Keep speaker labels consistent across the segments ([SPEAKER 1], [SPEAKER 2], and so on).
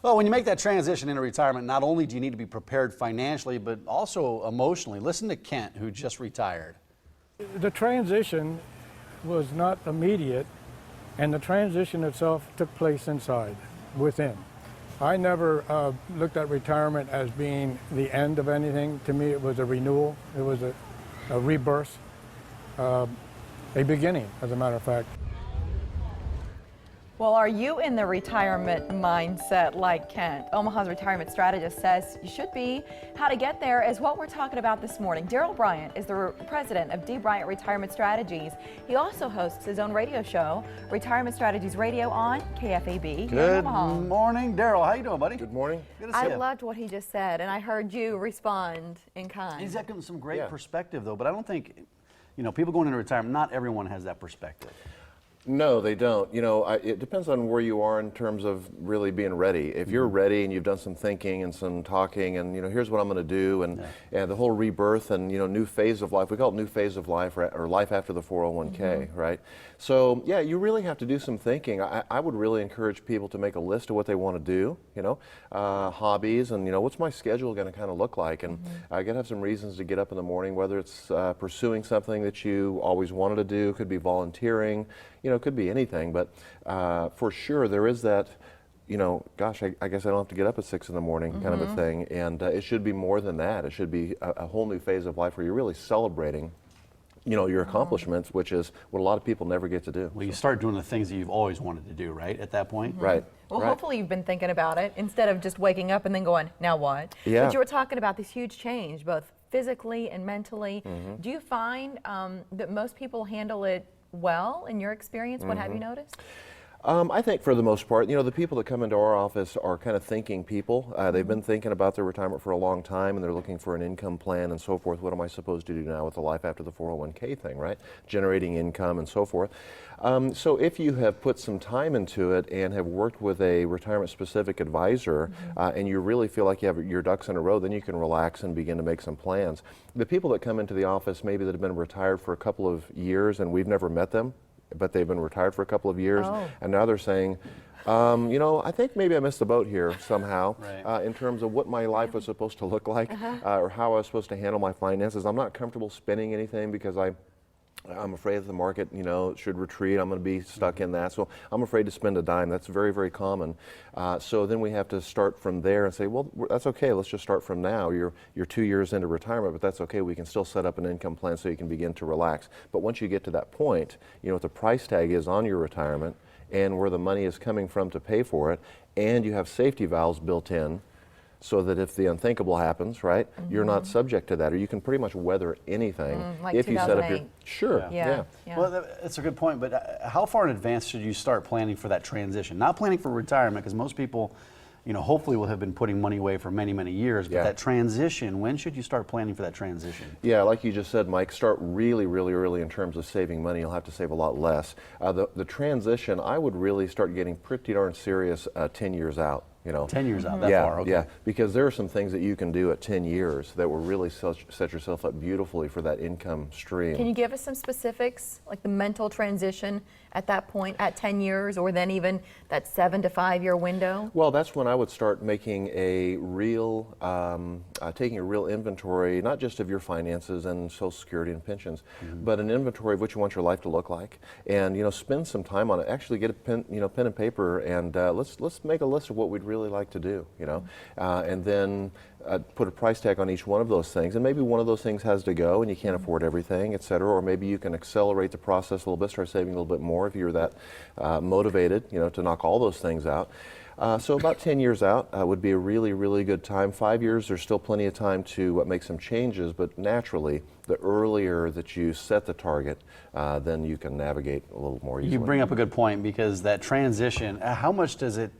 [SPEAKER 1] Well, when you make that transition into retirement, not only do you need to be prepared financially, but also emotionally. Listen to Kent, who just retired.
[SPEAKER 2] The transition was not immediate, and the transition itself took place inside, within. I never looked at retirement as being the end of anything. To me, it was a renewal. It was a rebirth, a beginning, as a matter of fact.
[SPEAKER 3] Well, are you in the retirement mindset like Kent? Omaha's retirement strategist says you should be. How to get there is what we're talking about this morning. Bryant is the president of D. Bryant Retirement Strategies. He also hosts his own radio show, Retirement Strategies Radio on KFAB.
[SPEAKER 1] Good morning, Daryl. How you doing, buddy?
[SPEAKER 4] Good morning.
[SPEAKER 1] Good to see you.
[SPEAKER 3] I loved what he just said, and I heard you respond in kind.
[SPEAKER 1] He's got some great perspective, though, but I don't think, people going into retirement, not everyone has that perspective.
[SPEAKER 4] No, they don't. It depends on where you are in terms of really being ready. If you're ready and you've done some thinking and some talking and, here's what I'm going to do and the whole rebirth and, new phase of life, we call it new phase of life or life after the 401k, right? So, yeah, you really have to do some thinking. I would really encourage people to make a list of what they want to do, hobbies and, what's my schedule going to kind of look like? And I got to have some reasons to get up in the morning, whether it's pursuing something that you always wanted to do, could be volunteering, it could be anything, but for sure there is that, gosh, I guess I don't have to get up at 6 in the morning kind of a thing, and it should be more than that. It should be a whole new phase of life where you're really celebrating your accomplishments, which is what a lot of people never get to do.
[SPEAKER 1] Well, you start doing the things that you've always wanted to do, right, at that point?
[SPEAKER 4] Right.
[SPEAKER 3] Well, hopefully you've been thinking about it instead of just waking up and then going, now what?
[SPEAKER 4] Yeah.
[SPEAKER 3] But you were talking about this huge change, both physically and mentally. Do you find that most people handle it well in your experience? What have you noticed?
[SPEAKER 4] I think for the most part, the people that come into our office are kind of thinking people. They've been thinking about their retirement for a long time and they're looking for an income plan and so forth. What am I supposed to do now with the life after the 401k thing, right? Generating income and so forth. So if you have put some time into it and have worked with a retirement specific advisor and you really feel like you have your ducks in a row, then you can relax and begin to make some plans. The people that come into the office maybe that have been retired for a couple of years and we've never met them, but they've been retired for a couple of years, and now they're saying, I think maybe I missed the boat here somehow in terms of what my life was supposed to look like or how I was supposed to handle my finances. I'm not comfortable spending anything because I'm afraid that the market, should retreat. I'm going to be stuck in that. So I'm afraid to spend a dime. That's very, very common. So then we have to start from there and say, well, that's okay. Let's just start from now. You're 2 years into retirement, but that's okay. We can still set up an income plan so you can begin to relax. But once you get to that point, what the price tag is on your retirement and where the money is coming from to pay for it, and you have safety valves built in, so that if the unthinkable happens, right, you're not subject to that, or you can pretty much weather anything
[SPEAKER 3] like
[SPEAKER 4] if you set up your.
[SPEAKER 3] 2008.
[SPEAKER 4] Sure.
[SPEAKER 3] Yeah.
[SPEAKER 1] Well, that's a good point, but how far in advance should you start planning for that transition? Not planning for retirement, because most people, hopefully will have been putting money away for many, many years, but that transition, when should you start planning for that transition?
[SPEAKER 4] Yeah, like you just said, Mike, start really, really early in terms of saving money. You'll have to save a lot less. The transition, I would really start getting pretty darn serious 10 years out.
[SPEAKER 1] 10 years out, that far, okay.
[SPEAKER 4] Yeah, because there are some things that you can do at 10 years that will really set yourself up beautifully for that income stream.
[SPEAKER 3] Can you give us some specifics, like the mental transition at that point, at 10 years, or then even that 7 to 5 year window?
[SPEAKER 4] Well, that's when I would start making a real, taking a real inventory, not just of your finances and Social Security and pensions, but an inventory of what you want your life to look like, and spend some time on it. Actually, get a pen and paper, and let's make a list of what we'd really like to do, and then put a price tag on each one of those things, and maybe one of those things has to go and you can't afford everything, et cetera, or maybe you can accelerate the process a little bit, start saving a little bit more if you're that motivated, to knock all those things out. So about 10 years out would be a really, really good time. 5 years, there's still plenty of time to make some changes, but naturally, the earlier that you set the target, then you can navigate a little more easily.
[SPEAKER 1] You bring up a good point, because that transition, how much does it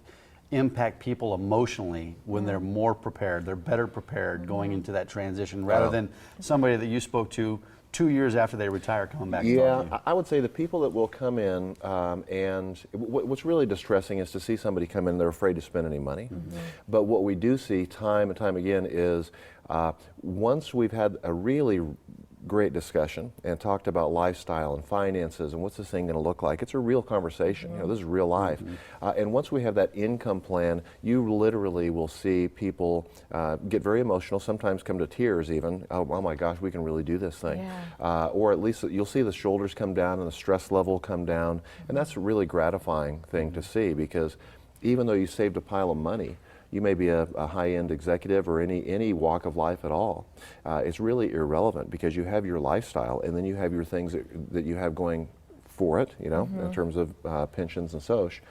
[SPEAKER 1] impact people emotionally when they're more prepared, they're better prepared going into that transition, rather than somebody that you spoke to 2 years after they retire coming back?
[SPEAKER 4] Yeah, I would say the people that will come in, and what's really distressing is to see somebody come in, they're afraid to spend any money. But what we do see time and time again is once we've had a really great discussion and talked about lifestyle and finances and what's this thing going to look like. It's a real conversation. You know, this is real life. And once we have that income plan, you literally will see people get very emotional, sometimes come to tears even. Oh my gosh, we can really do this thing. Or at least you'll see the shoulders come down and the stress level come down. And that's a really gratifying thing to see, because even though you saved a pile of money, you may be a high-end executive or any walk of life at all. It's really irrelevant, because you have your lifestyle and then you have your things that you have going for it, you know, in terms of pensions and such.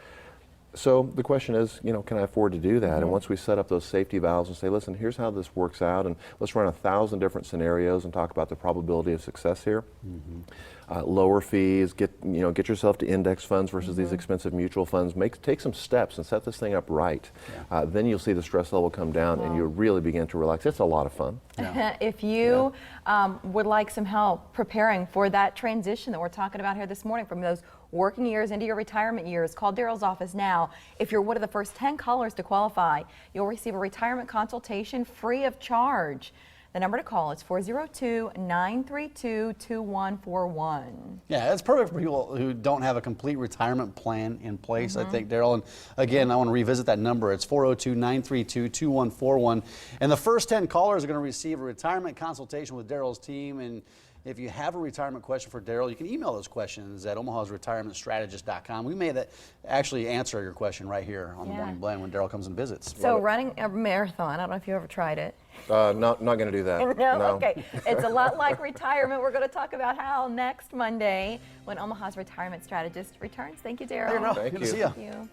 [SPEAKER 4] So the question is, you know, can I afford to do that? And once we set up those safety valves and say, listen, here's how this works out, and let's run 1,000 different scenarios and talk about the probability of success here. Lower fees, get yourself to index funds versus these expensive mutual funds. Take some steps and set this thing up right. Then you'll see the stress level come down, and you'll really begin to relax. It's a lot of fun.
[SPEAKER 3] If you would like some help preparing for that transition that we're talking about here this morning, from those working years into your retirement years, call Daryl's office now. If you're one of the first 10 callers to qualify, you'll receive a retirement consultation free of charge. The number to call is 402-932-2141.
[SPEAKER 1] Yeah, it's perfect for people who don't have a complete retirement plan in place, I think, Daryl. And again, I want to revisit that number. It's 402-932-2141. And the first 10 callers are going to receive a retirement consultation with Daryl's team. And if you have a retirement question for Daryl, you can email those questions at omahasretirementstrategist.com. We may actually answer your question right here on the Morning Blend when Daryl comes and visits.
[SPEAKER 3] So running a marathon, I don't know if you ever tried it.
[SPEAKER 4] Not going to do that.
[SPEAKER 3] No? Okay. It's a lot like retirement. We're going to talk about how next Monday when Omaha's retirement strategist returns. Thank you, Daryl.
[SPEAKER 1] Good to see you.
[SPEAKER 3] Thank you.